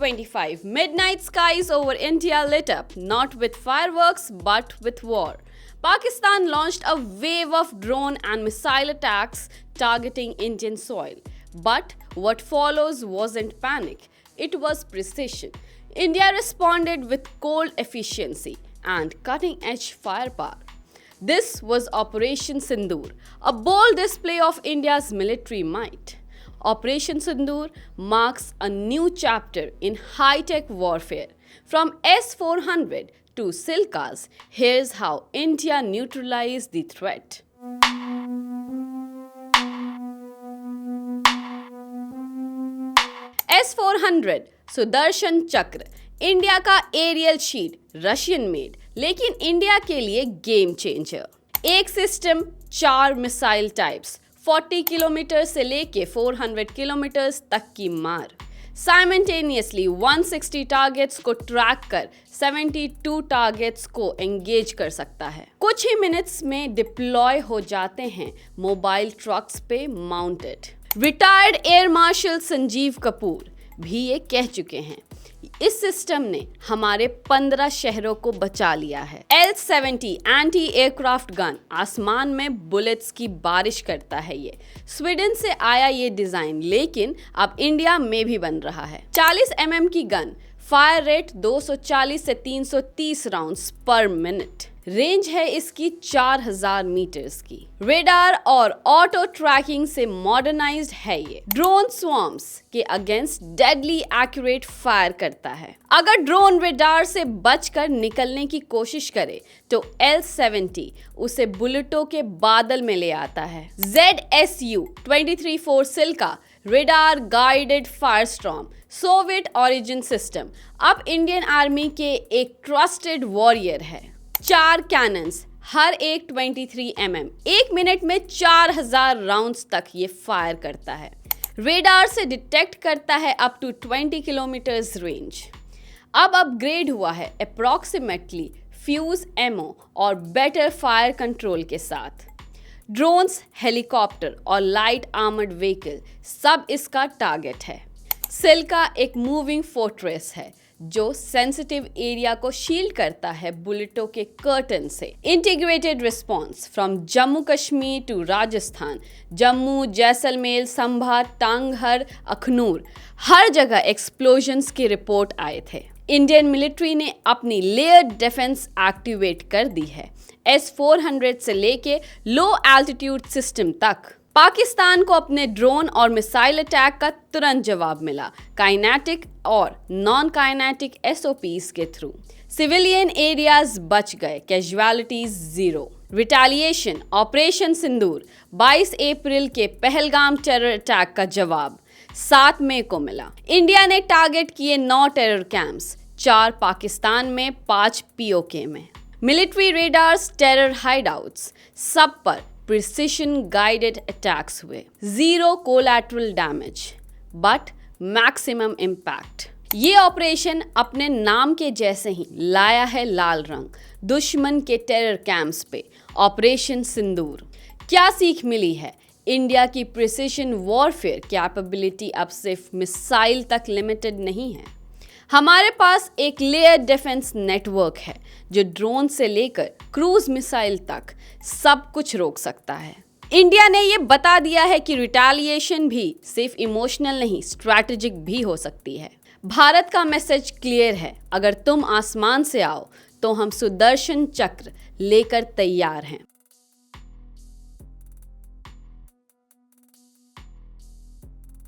2025, midnight skies over India lit up, not with fireworks but with war. Pakistan launched a wave of drone and missile attacks targeting Indian soil. But what follows wasn't panic, it was precision. India responded with cold efficiency and cutting-edge firepower. This was Operation Sindoor, a bold display of India's military might. Operation Sindoor marks a new chapter in high-tech warfare. From S-400 to Silkas, here's how India neutralized the threat. S-400 Sudarshan चक्र, India का aerial sheet, Russian made, लेकिन India के लिए game changer. एक system, 4 missile types, 40 kilometre से लेके 400 kilometre तक की मार। साइमल्टेनियसली 160 टारगेट्स को ट्रैक कर 72 टारगेट्स को एंगेज कर सकता है। कुछ ही मिनट्स में डिप्लॉय हो जाते हैं मोबाइल ट्रक्स पे mounted. Retired air marshal Sanjeev Kapoor भी ये कह चुके हैं, इस सिस्टम ने हमारे 15 शहरों को बचा लिया है। L-70 एंटी एयरक्राफ्ट गन आसमान में बुलेट्स की बारिश करता है। ये स्वीडन से आया ये डिजाइन, लेकिन अब इंडिया में भी बन रहा है। 40 mm की गन, फायर रेट 240 से 330 राउंड्स पर मिनट। रेंज है इसकी 4000 मीटर्स की। रेडार और ऑटो ट्रैकिंग से मॉडर्नाइज्ड है ये। ड्रोन स्वॉर्म्स के अगेंस्ट डेडली एक्यूरेट फायर करता है। अगर ड्रोन रेडार से बचकर निकलने की कोशिश करे तो L-70 उसे बुलेटों के बादल में ले आता है। ZSU-23-4 Shilka radar guided firestorm, Soviet origin system, अब इंडियन आर्मी के एक ट्रस्टेड वॉरियर है। 4 कैनन्स, हर एक 23 mm, 1 मिनट में 4000 राउंड्स तक ये फायर करता है। रेडार से डिटेक्ट करता है अप टू 20 किलोमीटर्स रेंज। अब अपग्रेड हुआ है अप्रॉक्सीमेटली फ्यूज एमओ और बेटर फायर कंट्रोल के साथ। ड्रोन्स, हेलीकॉप्टर और लाइट आर्मर्ड व्हीकल सब इसका टारगेट है। सिल्का एक मूविंग फोर्ट्रेस है जो सेंसिटिव एरिया को शील्ड करता है बुलेटों के कर्टन से। Integrated response from Jammu Kashmir to Rajasthan, Jammu, Jaisalmer, Samba, टांगहर, अखनूर, हर जगह एक्सप्लोजन्स की रिपोर्ट आए थे। इंडियन मिलिट्री ने अपनी लेयर्ड डिफेंस एक्टिवेट कर दी है, S-400 से लेके लो एल्टीट्यूड सिस्टम तक। पाकिस्तान को अपने ड्रोन और मिसाइल अटैक का तुरंत जवाब मिला, काइनेटिक और नॉन काइनेटिक SOPs के थ्रू। सिविलियन एरियाज बच गए, कैजुअलिटीज 0। रिटेलिएशन, ऑपरेशन सिंदूर, 22 अप्रैल के पहलगाम टेरर अटैक का जवाब 7 मई को मिला। इंडिया ने टारगेट किए 9 टेरर कैंप्स, 4 पाकिस्तान में, 5 POK में। मिलिट्री रेडार्स, टेरर हाइडआउट्स, सब पर प्रिसिशन गाइडेड अटैक्स हुए। 0 collateral damage but maximum impact. ये ऑपरेशन अपने नाम के जैसे ही लाया है लाल रंग दुश्मन के टेरर कैंप्स पे। ऑपरेशन सिंदूर। क्या सीख मिली है? इंडिया की प्रिसिशन वॉरफेयर कैपेबिलिटी अब सिर्फ मिसाइल तक लिमिटेड नहीं है। हमारे पास एक लेयर डिफेंस नेटवर्क है जो ड्रोन से लेकर क्रूज मिसाइल तक सब कुछ रोक सकता है। इंडिया ने ये बता दिया है कि रिटेलिएशन भी सिर्फ इमोशनल नहीं, स्ट्रैटेजिक भी हो सकती है। भारत का मैसेज क्लियर है, अगर तुम आसमान से आओ तो हम सुदर्शन चक्र लेकर तैयार हैं।